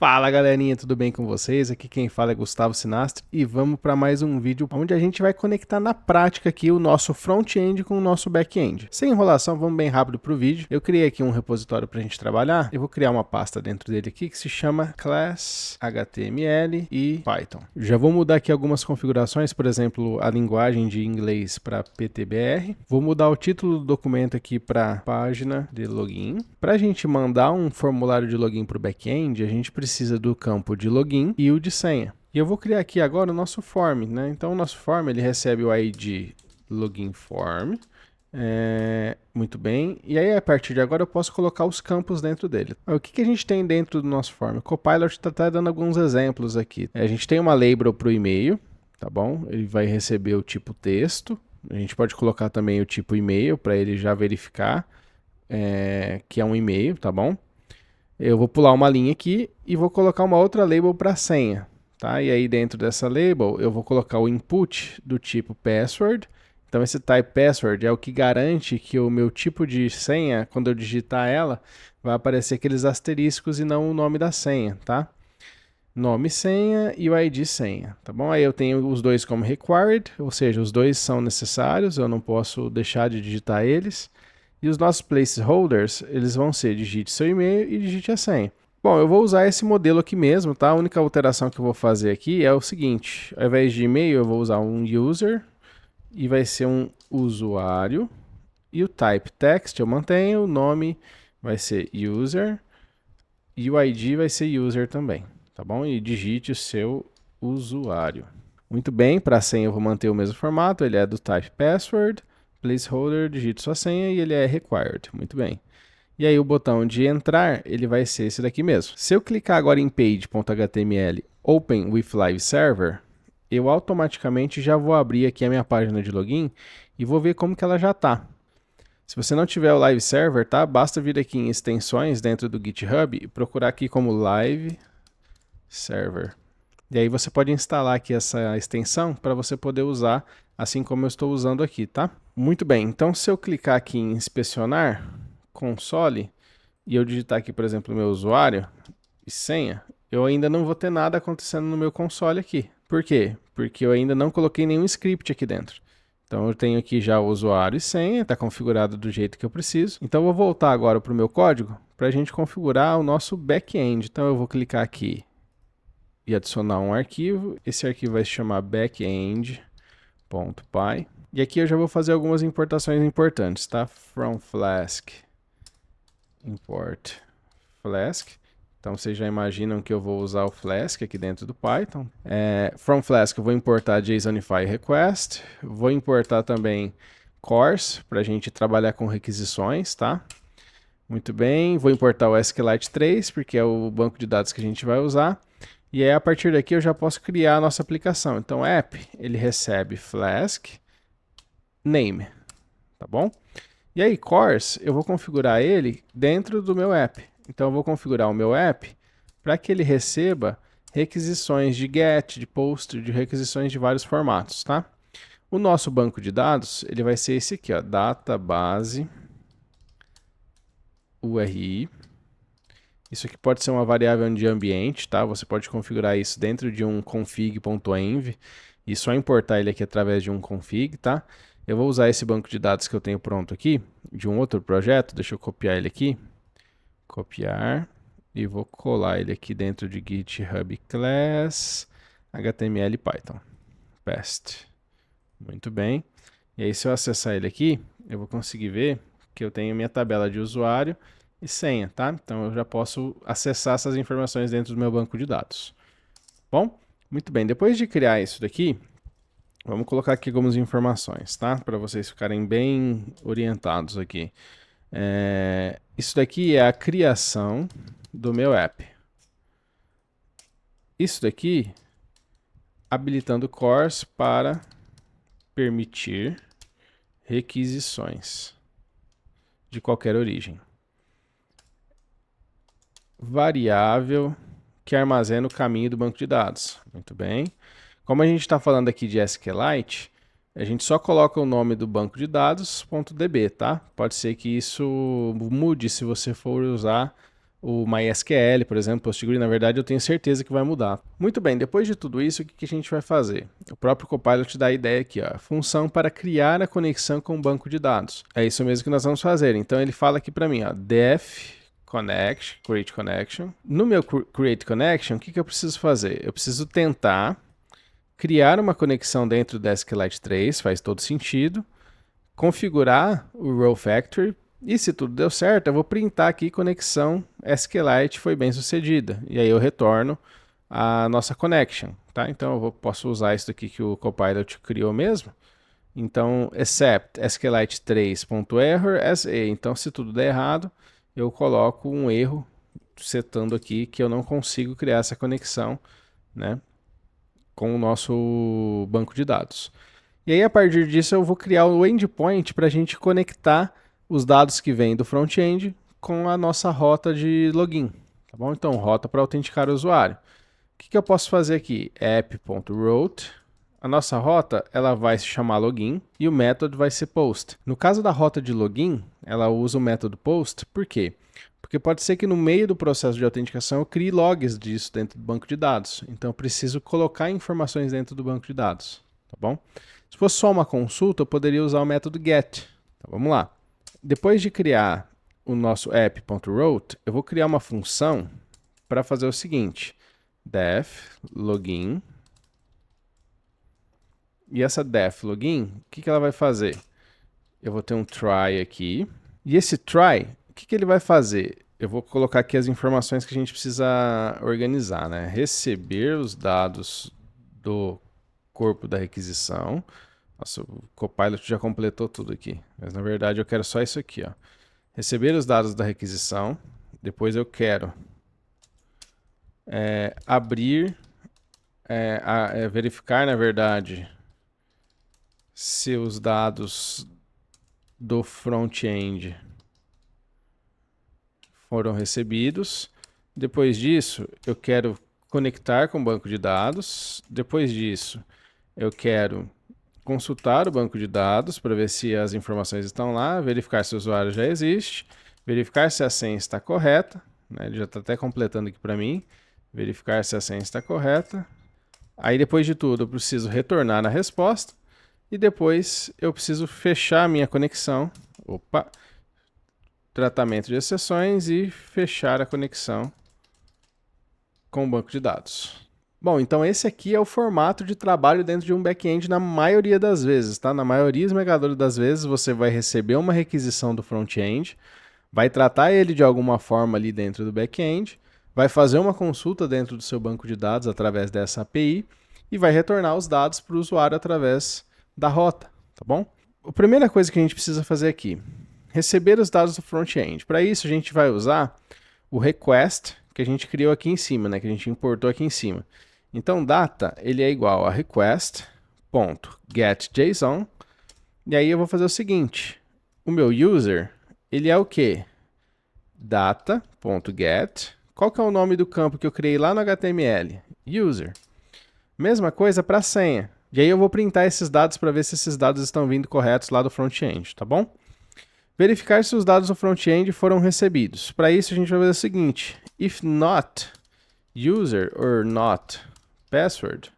Fala galerinha, tudo bem com vocês? Aqui quem fala é Gustavo Sinastri e vamos para mais um vídeo onde a gente vai conectar na prática aqui o nosso front-end com o nosso back-end. Sem enrolação, vamos bem rápido para o vídeo. Eu criei aqui um repositório para a gente trabalhar. Eu vou criar uma pasta dentro dele aqui que se chama Class HTML e Python. Já vou mudar aqui algumas configurações, por exemplo, a linguagem de inglês para PTBR. Vou mudar o título do documento aqui para página de login. Para a gente mandar um formulário de login para o back-end, a gente precisa do campo de login e o de senha. E eu vou criar aqui agora o nosso form, né? Então o nosso form ele recebe o ID login form. Muito bem. E aí a partir de agora eu posso colocar os campos dentro dele. O que a gente tem dentro do nosso form? O Copilot está até dando alguns exemplos aqui. A gente tem uma label para o e-mail, tá bom? Ele vai receber o tipo texto. A gente pode colocar também o tipo e-mail para ele já verificar que é um e-mail, tá bom? Eu vou pular uma linha aqui e vou colocar uma outra label para senha, tá? E aí dentro dessa label eu vou colocar o input do tipo password. Então esse type password é o que garante que o meu tipo de senha, quando eu digitar ela, vai aparecer aqueles asteriscos e não o nome da senha, tá? Nome senha e o ID senha, tá bom? Aí eu tenho os dois como required, ou seja, os dois são necessários, eu não posso deixar de digitar eles. E os nossos placeholders, eles vão ser digite seu e-mail e digite a senha. Bom, eu vou usar esse modelo aqui mesmo, tá? A única alteração que eu vou fazer aqui é o seguinte. Ao invés de e-mail, eu vou usar um user e vai ser um usuário. E o type text eu mantenho, o nome vai ser user e o ID vai ser user também, tá bom? E digite o seu usuário. Muito bem, para a senha eu vou manter o mesmo formato, ele é do type password. Placeholder, digite sua senha e ele é required. Muito bem. E aí o botão de entrar, ele vai ser esse daqui mesmo. Se eu clicar agora em page.html open with live server, eu automaticamente já vou abrir aqui a minha página de login e vou ver como que ela já está. Se você não tiver o live server, tá? Basta vir aqui em extensões dentro do GitHub e procurar aqui como live server. E aí você pode instalar aqui essa extensão para você poder usar assim como eu estou usando aqui, tá? Muito bem, então se eu clicar aqui em inspecionar console e eu digitar aqui, por exemplo, meu usuário e senha, eu ainda não vou ter nada acontecendo no meu console aqui. Por quê? Porque eu ainda não coloquei nenhum script aqui dentro. Então eu tenho aqui já o usuário e senha, está configurado do jeito que eu preciso. Então eu vou voltar agora para o meu código para a gente configurar o nosso back-end. Então eu vou clicar aqui e adicionar um arquivo. Esse arquivo vai se chamar backend.py. E aqui eu já vou fazer algumas importações importantes, tá? From Flask, import Flask. Então vocês já imaginam que eu vou usar o Flask aqui dentro do Python. From Flask eu vou importar JSONify request. Vou importar também cors para a gente trabalhar com requisições, tá? Muito bem, vou importar o SQLite 3 porque é o banco de dados que a gente vai usar. E aí, a partir daqui, eu já posso criar a nossa aplicação. Então, app, ele recebe Flask name, tá bom? E aí, cors, eu vou configurar ele dentro do meu app. Então, eu vou configurar o meu app para que ele receba requisições de get, de post, de requisições de vários formatos, tá? O nosso banco de dados, ele vai ser esse aqui, ó, database URI. Isso aqui pode ser uma variável de ambiente, tá? Você pode configurar isso dentro de um config.env e só importar ele aqui através de um config, tá? Eu vou usar esse banco de dados que eu tenho pronto aqui, de um outro projeto, deixa eu copiar ele aqui. Copiar, e vou colar ele aqui dentro de GitHub Class, HTML e Python. Paste. Muito bem. E aí se eu acessar ele aqui, eu vou conseguir ver que eu tenho minha tabela de usuário e senha, tá? Então eu já posso acessar essas informações dentro do meu banco de dados. Bom, muito bem. Depois de criar isso daqui, vamos colocar aqui algumas informações, tá? Para vocês ficarem bem orientados aqui. Isso daqui é a criação do meu app. Isso daqui, habilitando cors para permitir requisições de qualquer origem. Variável que armazena o caminho do banco de dados. Muito bem. Como a gente está falando aqui de SQLite, a gente só coloca o nome do banco de dados .db, tá? Pode ser que isso mude se você for usar o MySQL, por exemplo, PostgreSQL, na verdade eu tenho certeza que vai mudar. Muito bem, depois de tudo isso, o que a gente vai fazer? O próprio Copilot dá a ideia aqui, ó, função para criar a conexão com o banco de dados. É isso mesmo que nós vamos fazer. Então ele fala aqui para mim, ó, def connection, create connection. No meu create connection, o que eu preciso fazer? Eu preciso tentar criar uma conexão dentro do SQLite 3, faz todo sentido, configurar o Row Factory, e se tudo deu certo, eu vou printar aqui conexão SQLite foi bem sucedida. E aí eu retorno a nossa connection, tá? Então eu posso usar isso aqui que o Copilot criou mesmo. Então, except SQLite 3.error as a. Então, se tudo der errado, eu coloco um erro setando aqui que eu não consigo criar essa conexão, né, com o nosso banco de dados. E aí, a partir disso, eu vou criar o endpoint para a gente conectar os dados que vêm do front-end com a nossa rota de login. Tá bom? Então, rota para autenticar o usuário. O que eu posso fazer aqui? app.route. A nossa rota ela vai se chamar login e o método vai ser post. No caso da rota de login, ela usa o método post. Por quê? Porque pode ser que no meio do processo de autenticação eu crie logs disso dentro do banco de dados. Então, eu preciso colocar informações dentro do banco de dados. Tá bom? Se fosse só uma consulta, eu poderia usar o método get. Então, vamos lá. Depois de criar o nosso app.route, eu vou criar uma função para fazer o seguinte. Def login. E essa def login, o que ela vai fazer? Eu vou ter um try aqui. E esse try, o que ele vai fazer? Eu vou colocar aqui as informações que a gente precisa organizar, né? Receber os dados do corpo da requisição. Nossa, o Copilot já completou tudo aqui. Mas na verdade eu quero só isso aqui, ó. Receber os dados da requisição. Depois eu quero abrir, verificar, na verdade, se os dados do front-end foram recebidos. Depois disso, eu quero conectar com o banco de dados. Depois disso, eu quero consultar o banco de dados para ver se as informações estão lá, verificar se o usuário já existe, verificar se a senha está correta, né? Ele já está até completando aqui para mim, verificar se a senha está correta. Aí depois de tudo eu preciso retornar na resposta e depois eu preciso fechar a minha conexão, tratamento de exceções e fechar a conexão com o banco de dados. Bom, então esse aqui é o formato de trabalho dentro de um back-end na maioria das vezes, tá? Na maioria esmagadora das vezes você vai receber uma requisição do front-end, vai tratar ele de alguma forma ali dentro do back-end, vai fazer uma consulta dentro do seu banco de dados através dessa API e vai retornar os dados para o usuário através da rota, tá bom? A primeira coisa que a gente precisa fazer aqui, receber os dados do front-end. Para isso a gente vai usar o request que a gente criou aqui em cima, né? Que a gente importou aqui em cima. Então, data, ele é igual a request.getJSON. E aí eu vou fazer o seguinte. O meu user, ele é o quê? Data.get. Qual que é o nome do campo que eu criei lá no HTML? User. Mesma coisa para a senha. E aí eu vou printar esses dados para ver se esses dados estão vindo corretos lá do front-end, tá bom? Verificar se os dados do front-end foram recebidos. Para isso a gente vai fazer o seguinte. If not user or not password,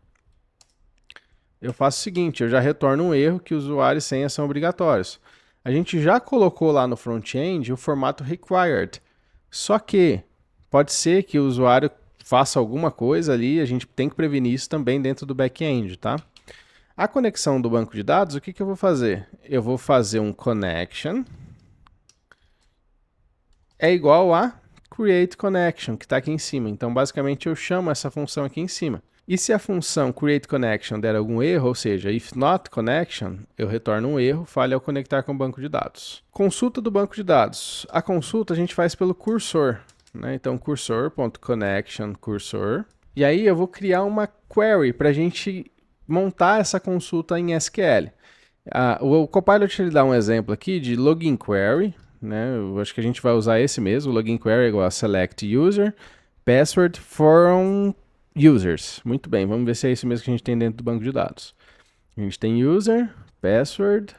eu faço o seguinte, eu já retorno um erro que usuário e senha são obrigatórios. A gente já colocou lá no front-end o formato required, só que pode ser que o usuário faça alguma coisa ali, a gente tem que prevenir isso também dentro do back-end, tá? A conexão do banco de dados, o que eu vou fazer? Eu vou fazer um connection, é igual a create connection, que está aqui em cima. Então, basicamente, eu chamo essa função aqui em cima. E se a função create connection der algum erro, ou seja, if not connection, eu retorno um erro, falha ao conectar com o banco de dados. Consulta do banco de dados. A consulta a gente faz pelo cursor, né? Então, cursor.connection, cursor. E aí eu vou criar uma query para a gente montar essa consulta em SQL. O Copilot ele dá um exemplo aqui de login query, né? Eu acho que a gente vai usar esse mesmo, o login query é igual a select user, password from users. Muito bem, vamos ver se é isso mesmo que a gente tem dentro do banco de dados. A gente tem user, password,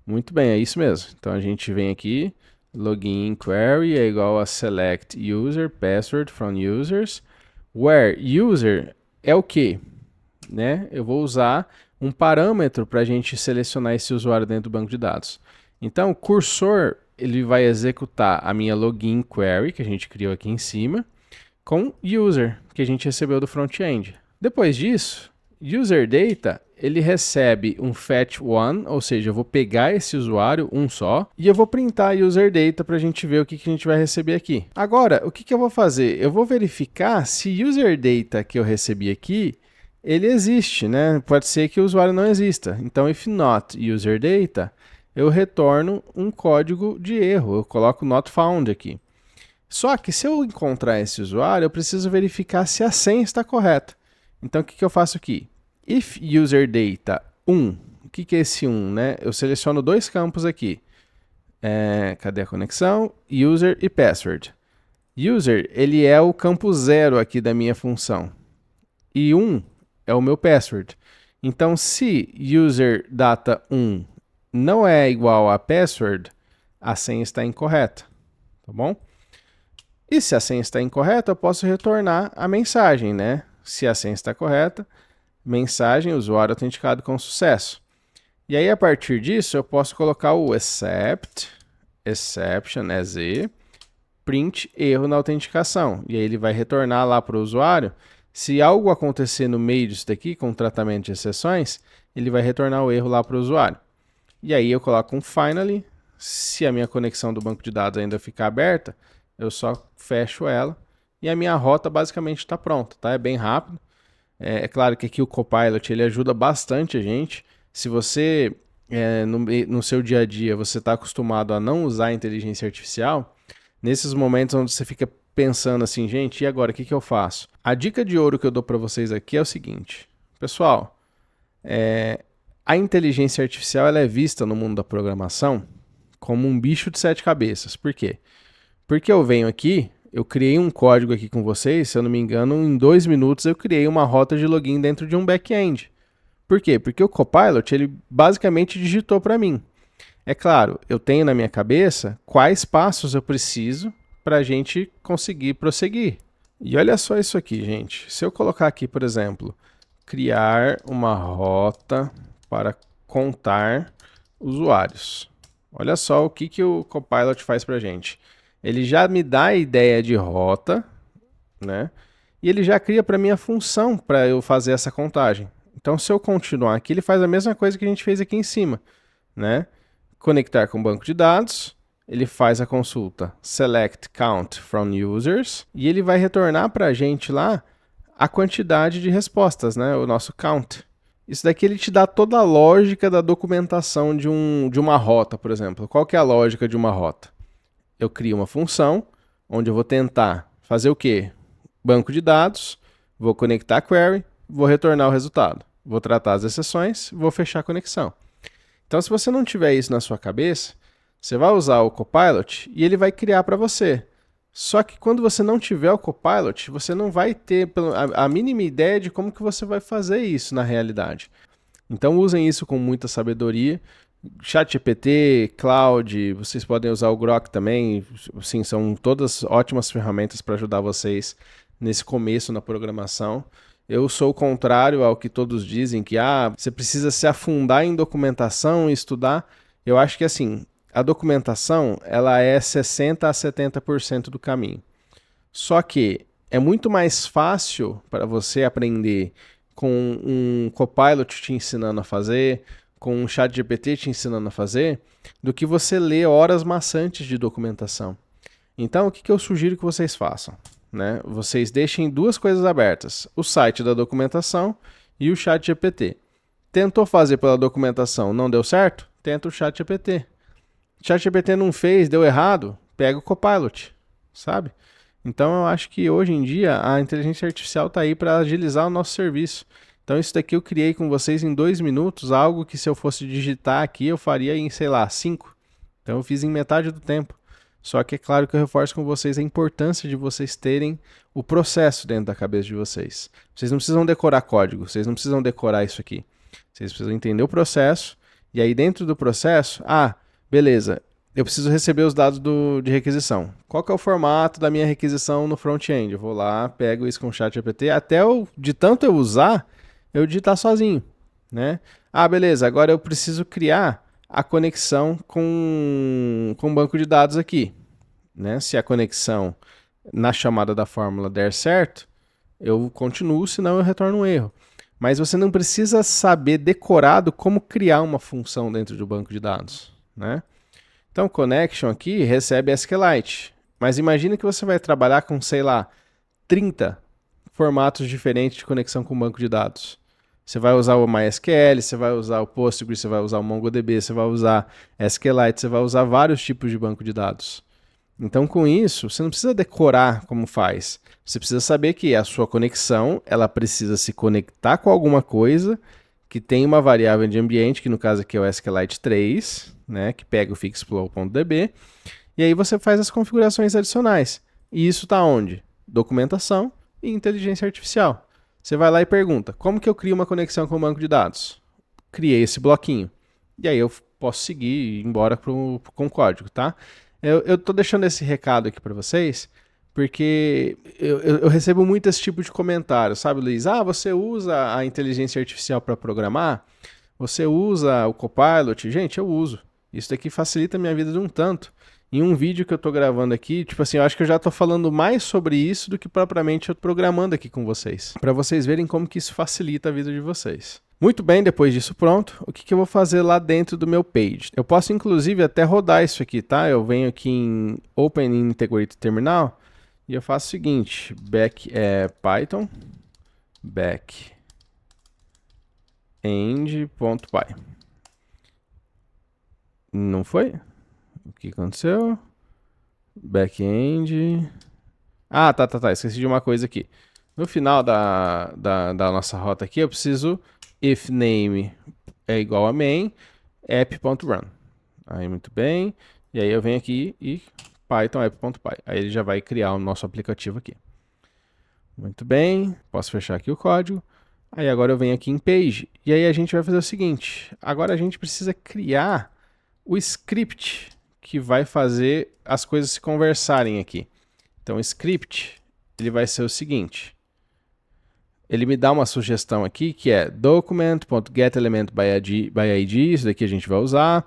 muito bem, é isso mesmo. Então a gente vem aqui, login query é igual a select user password from users, where user é o que? Né? Eu vou usar um parâmetro para a gente selecionar esse usuário dentro do banco de dados. Então, o cursor ele vai executar a minha login query, que a gente criou aqui em cima, com user, que a gente recebeu do front-end. Depois disso, user data, ele recebe um fetch one, ou seja, eu vou pegar esse usuário, um só, e eu vou printar user data para a gente ver o que a gente vai receber aqui. Agora, o que eu vou fazer? Eu vou verificar se user data que eu recebi aqui, ele existe, né? Pode ser que o usuário não exista. Então, if not user data, eu retorno um código de erro, eu coloco not found aqui. Só que se eu encontrar esse usuário, eu preciso verificar se a senha está correta. Então, o que eu faço aqui? If user data 1, o que é esse 1? Né? Eu seleciono dois campos aqui. Cadê a conexão? User e password. User, ele é o campo 0 aqui da minha função. E 1 é o meu password. Então, se user data 1 não é igual a password, a senha está incorreta. Tá bom? E se a senha está incorreta, eu posso retornar a mensagem, né? Se a senha está correta, mensagem, usuário autenticado com sucesso. E aí, a partir disso, eu posso colocar o except, exception, EZ, print erro na autenticação. E aí ele vai retornar lá para o usuário. Se algo acontecer no meio disso daqui, com o tratamento de exceções, ele vai retornar o erro lá para o usuário. E aí eu coloco um finally. Se a minha conexão do banco de dados ainda ficar aberta, eu só fecho ela e a minha rota basicamente está pronta, tá? É bem rápido. É claro que aqui o Copilot ele ajuda bastante a gente. Se você, no seu dia a dia, você está acostumado a não usar a inteligência artificial, nesses momentos onde você fica pensando assim, gente, e agora, o que eu faço? A dica de ouro que eu dou para vocês aqui é o seguinte, pessoal, a inteligência artificial ela é vista no mundo da programação como um bicho de 7 cabeças. Por quê? Porque eu venho aqui, eu criei um código aqui com vocês, se eu não me engano, em 2 minutos eu criei uma rota de login dentro de um back-end. Por quê? Porque o Copilot, ele basicamente digitou para mim. É claro, eu tenho na minha cabeça quais passos eu preciso para a gente conseguir prosseguir. E olha só isso aqui, gente. Se eu colocar aqui, por exemplo, criar uma rota para contar usuários. Olha só o que o Copilot faz para a gente. Ele já me dá a ideia de rota, né? E ele já cria para mim a função para eu fazer essa contagem. Então, se eu continuar aqui, ele faz a mesma coisa que a gente fez aqui em cima, né? Conectar com o banco de dados, ele faz a consulta select count from users e ele vai retornar para a gente lá a quantidade de respostas, né? O nosso count. Isso daqui ele te dá toda a lógica da documentação de uma rota, por exemplo. Qual que é a lógica de uma rota? Eu crio uma função onde eu vou tentar fazer o quê? Banco de dados, vou conectar a query, vou retornar o resultado. Vou tratar as exceções, vou fechar a conexão. Então, se você não tiver isso na sua cabeça, você vai usar o Copilot e ele vai criar para você. Só que quando você não tiver o Copilot, você não vai ter a mínima ideia de como que você vai fazer isso na realidade. Então, usem isso com muita sabedoria. ChatGPT, Cloud, vocês podem usar o Grok também, sim, são todas ótimas ferramentas para ajudar vocês nesse começo na programação. Eu sou o contrário ao que todos dizem, que você precisa se afundar em documentação e estudar. Eu acho que assim, a documentação ela é 60% a 70% do caminho. Só que é muito mais fácil para você aprender com um Copilot te ensinando a fazer, com um ChatGPT te ensinando a fazer, do que você ler horas maçantes de documentação. Então, o que eu sugiro que vocês façam? Né? Vocês deixem duas coisas abertas, o site da documentação e o ChatGPT. Tentou fazer pela documentação, não deu certo? Tenta o ChatGPT. ChatGPT não fez, deu errado? Pega o Copilot, sabe? Então, eu acho que hoje em dia a inteligência artificial está aí para agilizar o nosso serviço. Então isso daqui eu criei com vocês em 2 minutos, algo que se eu fosse digitar aqui eu faria em, sei lá, 5. Então eu fiz em metade do tempo. Só que é claro que eu reforço com vocês a importância de vocês terem o processo dentro da cabeça de vocês. Vocês não precisam decorar código, vocês não precisam decorar isso aqui. Vocês precisam entender o processo, e aí dentro do processo, beleza, eu preciso receber os dados de requisição. Qual que é o formato da minha requisição no front-end? Eu vou lá, pego isso com o ChatGPT, de tanto eu usar, eu digitar sozinho, né? Ah, beleza, agora eu preciso criar a conexão com o banco de dados aqui, né? Se a conexão na chamada da fórmula der certo, eu continuo, senão eu retorno um erro. Mas você não precisa saber decorado como criar uma função dentro do banco de dados, né? Então, connection aqui recebe SQLite. Mas imagina que você vai trabalhar com, sei lá, 30 formatos diferentes de conexão com o banco de dados. Você vai usar o MySQL, você vai usar o Postgres, você vai usar o MongoDB, você vai usar SQLite, você vai usar vários tipos de banco de dados. Então, com isso, você não precisa decorar como faz. Você precisa saber que a sua conexão, ela precisa se conectar com alguma coisa que tem uma variável de ambiente, que no caso aqui é o SQLite 3, né, que pega o fixflow.db, e aí você faz as configurações adicionais. E isso está onde? Documentação e inteligência artificial. Você vai lá e pergunta, como que eu crio uma conexão com o banco de dados? Criei esse bloquinho. E aí eu posso seguir e ir embora com o código, tá? Eu estou deixando esse recado aqui para vocês, porque eu recebo muito esse tipo de comentário, sabe, Luiz? Ah, você usa a inteligência artificial para programar? Você usa o Copilot? Gente, eu uso. Isso daqui facilita a minha vida de um tanto. Em um vídeo que eu estou gravando aqui, tipo assim, eu acho que eu já estou falando mais sobre isso do que propriamente eu programando aqui com vocês, para vocês verem como que isso facilita a vida de vocês. Muito bem, depois disso pronto, o que eu vou fazer lá dentro do meu page? Eu posso inclusive até rodar isso aqui, tá? Eu venho aqui em Open Integrated Terminal e eu faço o seguinte, Python backend.py. Não foi? O que aconteceu? Backend. Ah, tá. Esqueci de uma coisa aqui. No final da nossa rota aqui, eu preciso if name é igual a main, app.run. Aí, muito bem. E aí eu venho aqui e python app.py. Aí ele já vai criar o nosso aplicativo aqui. Muito bem. Posso fechar aqui o código. Aí agora eu venho aqui em page. E aí a gente vai fazer o seguinte. Agora a gente precisa criar o script que vai fazer as coisas se conversarem aqui. Então o script, ele vai ser o seguinte. Ele me dá uma sugestão aqui que é document.getElementById, isso daqui a gente vai usar.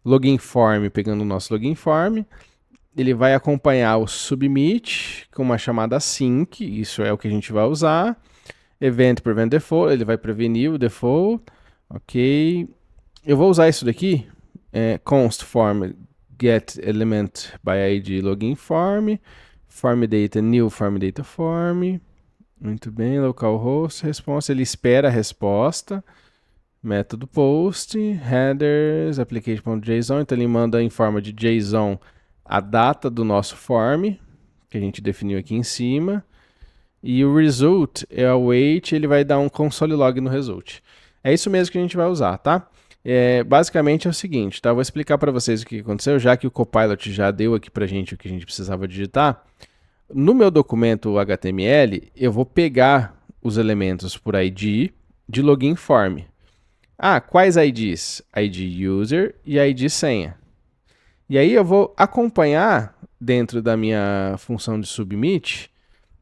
Login form, pegando o nosso login form. Ele vai acompanhar o submit com uma chamada sync, isso é o que a gente vai usar. Event prevent default, ele vai prevenir o default. Ok. Eu vou usar isso daqui, const form get element by id login form, form data new form data form. Muito bem, localhost response, ele espera a resposta. Método post, headers, application.json, então ele manda em forma de JSON a data do nosso form, que a gente definiu aqui em cima. E o result é o await, ele vai dar um console log no result. É isso mesmo que a gente vai usar, tá? Basicamente é o seguinte, tá? Eu vou explicar para vocês o que aconteceu, já que o Copilot já deu aqui pra gente o que a gente precisava digitar. No meu documento HTML, eu vou pegar os elementos por ID de login form. Ah, quais IDs? ID user e ID senha. E aí eu vou acompanhar dentro da minha função de submit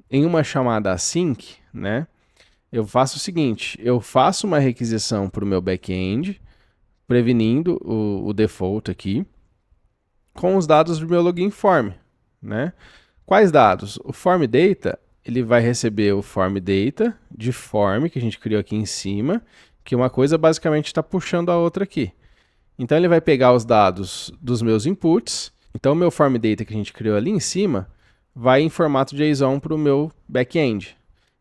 em uma chamada async, né? Eu faço o seguinte, eu faço uma requisição para o meu back-end, prevenindo o default aqui, com os dados do meu login form, né? Quais dados? O form data, ele vai receber o form data de form, que a gente criou aqui em cima, que uma coisa basicamente está puxando a outra aqui. Então ele vai pegar os dados dos meus inputs, então o meu form data que a gente criou ali em cima, vai em formato JSON para o meu back-end.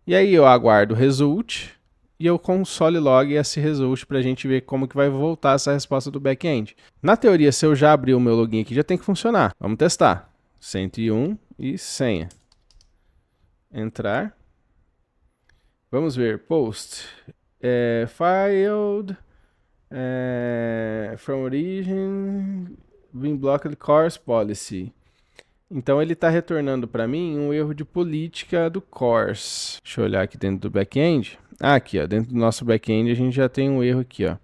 E aí eu aguardo o result e eu console log esse result para a gente ver como que vai voltar essa resposta do back-end. Na teoria, se eu já abrir o meu login aqui, já tem que funcionar. Vamos testar. 101 e senha. Entrar. Vamos ver. Post. Filed. From origin. Being blocked course policy. Então ele está retornando para mim um erro de política do course. Deixa eu olhar aqui dentro do back-end. Aqui, ó, dentro do nosso back-end a gente já tem um erro aqui, ó.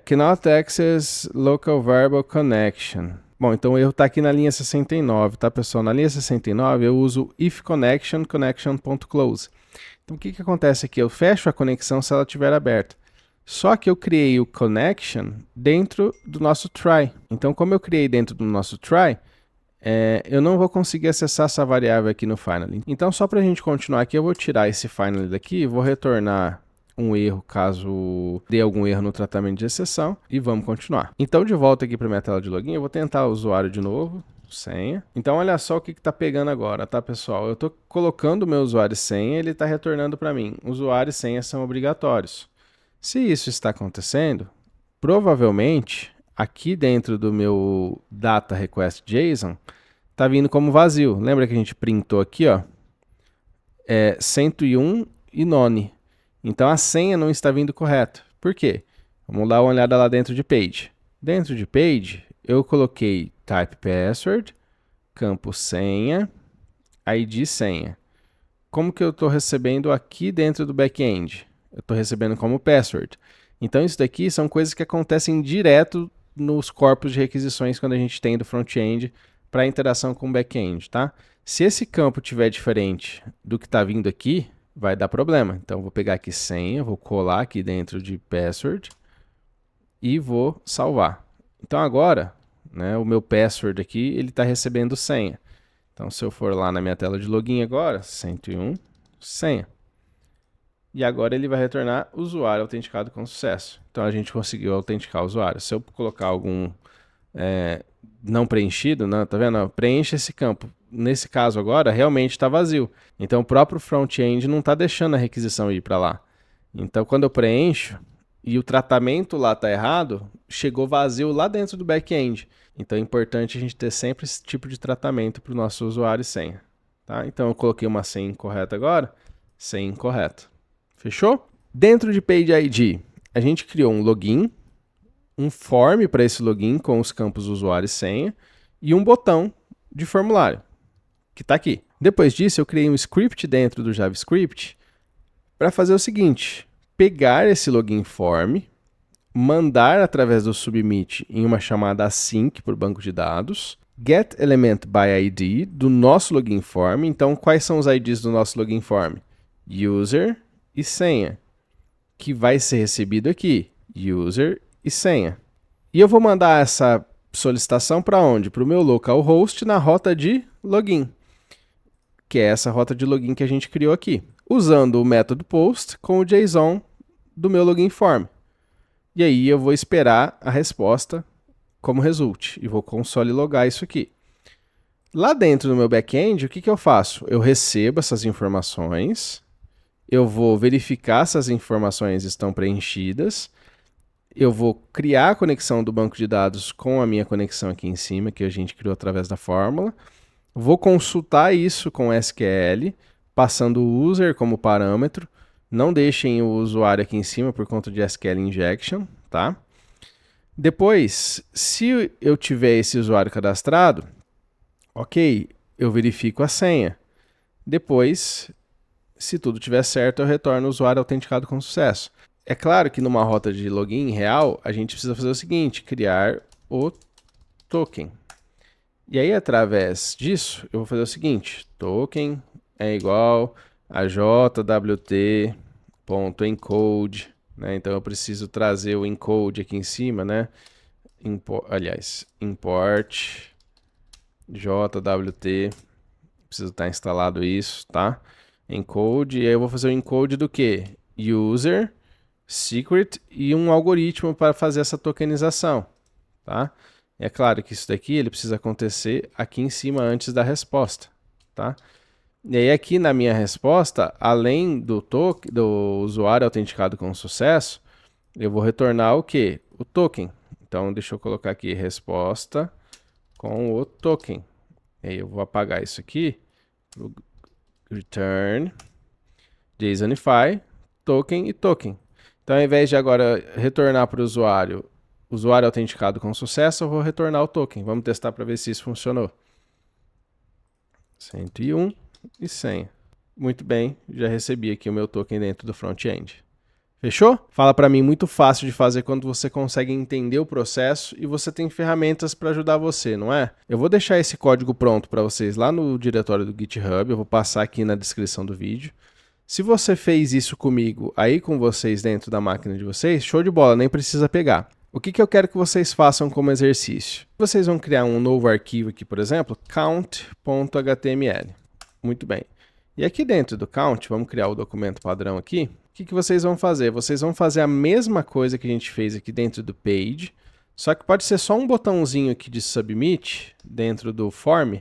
Cannot access local variable connection. Bom, então o erro está aqui na linha 69, tá, pessoal? Na linha 69 eu uso if connection, connection.close. Então o que acontece aqui? Eu fecho a conexão se ela estiver aberta. Só que eu criei o connection dentro do nosso try. Então, como eu criei dentro do nosso try, eu não vou conseguir acessar essa variável aqui no finally. Então, só para a gente continuar aqui, eu vou tirar esse finally daqui e vou retornar um erro caso dê algum erro no tratamento de exceção e vamos continuar. Então, de volta aqui para minha tela de login, eu vou tentar o usuário de novo, senha. Então, olha só o que está pegando agora, tá, pessoal? Eu estou colocando o meu usuário e senha, ele está retornando para mim. Usuário e senha são obrigatórios. Se isso está acontecendo, provavelmente aqui dentro do meu data request JSON está vindo como vazio. Lembra que a gente printou aqui, ó, 101 e none. Então a senha não está vindo correta. Por quê? Vamos dar uma olhada lá dentro de page. Dentro de page, eu coloquei type password, campo senha, ID senha. Como que eu estou recebendo aqui dentro do back-end? Eu estou recebendo como password. Então isso daqui são coisas que acontecem direto nos corpos de requisições quando a gente tem do front-end para interação com o back-end, tá? Se esse campo tiver diferente do que está vindo aqui, vai dar problema. Então vou pegar aqui senha, vou colar aqui dentro de password e vou salvar. Então agora, né, o meu password aqui, ele está recebendo senha. Então se eu for lá na minha tela de login agora, 101, senha. E agora ele vai retornar usuário autenticado com sucesso. Então a gente conseguiu autenticar o usuário. Se eu colocar algum não preenchido, né, tá vendo? Preenche esse campo. Nesse caso agora, realmente está vazio. Então o próprio front-end não está deixando a requisição ir para lá. Então quando eu preencho e o tratamento lá está errado, chegou vazio lá dentro do back-end. Então é importante a gente ter sempre esse tipo de tratamento para o nosso usuário e senha. Tá? Então eu coloquei uma senha incorreta agora, senha incorreta. Fechou? Dentro de Page ID, a gente criou um login, um form para esse login com os campos usuário e senha e um botão de formulário, que está aqui. Depois disso, eu criei um script dentro do JavaScript para fazer o seguinte, pegar esse login form, mandar através do submit em uma chamada async para o banco de dados, get element by ID do nosso login form. Então, quais são os IDs do nosso login form? User e senha, que vai ser recebido aqui, user e senha. E eu vou mandar essa solicitação para onde? Para o meu localhost na rota de login, que é essa rota de login que a gente criou aqui, usando o método post com o JSON do meu login form. E aí eu vou esperar a resposta como result e vou console logar isso aqui. Lá dentro do meu back-end, o que eu faço? Eu recebo essas informações, eu vou verificar se as informações estão preenchidas, eu vou criar a conexão do banco de dados com a minha conexão aqui em cima, que a gente criou através da fórmula, vou consultar isso com SQL, passando o user como parâmetro, não deixem o usuário aqui em cima por conta de SQL injection, tá? Depois, se eu tiver esse usuário cadastrado, ok, eu verifico a senha. Depois, se tudo estiver certo, eu retorno o usuário autenticado com sucesso. É claro que numa rota de login real, a gente precisa fazer o seguinte, criar o token. E aí, através disso, eu vou fazer o seguinte, token é igual a jwt.encode, né? Então eu preciso trazer o encode aqui em cima, né? Import jwt, precisa estar instalado isso, tá? Encode, e aí eu vou fazer o encode do que? User, secret e um algoritmo para fazer essa tokenização, tá? É claro que isso daqui ele precisa acontecer aqui em cima antes da resposta, tá? E aí aqui na minha resposta, além do usuário autenticado com sucesso, eu vou retornar o que? O token. Então deixa eu colocar aqui resposta com o token. E aí eu vou apagar isso aqui, return, JSONify, token e token. Então ao invés de agora retornar para o usuário autenticado com sucesso, eu vou retornar o token. Vamos testar para ver se isso funcionou. 101 e senha. Muito bem, já recebi aqui o meu token dentro do front-end. Fechou? Fala para mim, muito fácil de fazer quando você consegue entender o processo e você tem ferramentas para ajudar você, não é? Eu vou deixar esse código pronto para vocês lá no diretório do GitHub, eu vou passar aqui na descrição do vídeo. Se você fez isso comigo aí com vocês dentro da máquina de vocês, show de bola, nem precisa pegar. O que eu quero que vocês façam como exercício? Vocês vão criar um novo arquivo aqui, por exemplo, count.html. Muito bem. E aqui dentro do count, vamos criar o documento padrão aqui. O que vocês vão fazer? Vocês vão fazer a mesma coisa que a gente fez aqui dentro do page, só que pode ser só um botãozinho aqui de submit dentro do form,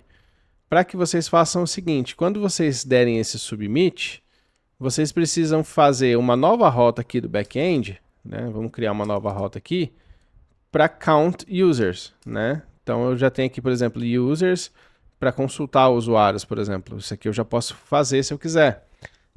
para que vocês façam o seguinte, quando vocês derem esse submit, vocês precisam fazer uma nova rota aqui do back-end, né? Vamos criar uma nova rota aqui, para count users, né? Então eu já tenho aqui, por exemplo, users, para consultar usuários, por exemplo. Isso aqui eu já posso fazer se eu quiser.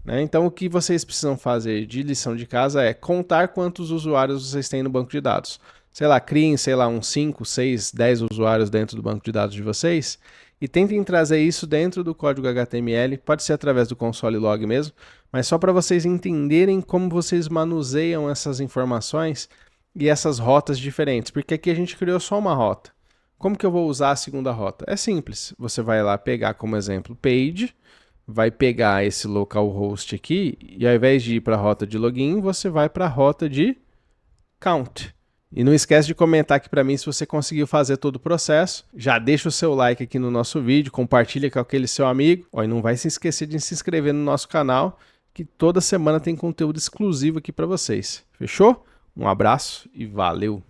Né? Então, o que vocês precisam fazer de lição de casa é contar quantos usuários vocês têm no banco de dados. Sei lá, criem, sei lá, uns 5, 6, 10 usuários dentro do banco de dados de vocês e tentem trazer isso dentro do código HTML, pode ser através do console log mesmo, mas só para vocês entenderem como vocês manuseiam essas informações e essas rotas diferentes, porque aqui a gente criou só uma rota. Como que eu vou usar a segunda rota? É simples, você vai lá pegar como exemplo page, vai pegar esse localhost aqui e ao invés de ir para a rota de login, você vai para a rota de count. E não esquece de comentar aqui para mim se você conseguiu fazer todo o processo. Já deixa o seu like aqui no nosso vídeo, compartilha com aquele seu amigo. E não vai se esquecer de se inscrever no nosso canal, que toda semana tem conteúdo exclusivo aqui para vocês. Fechou? Um abraço e valeu!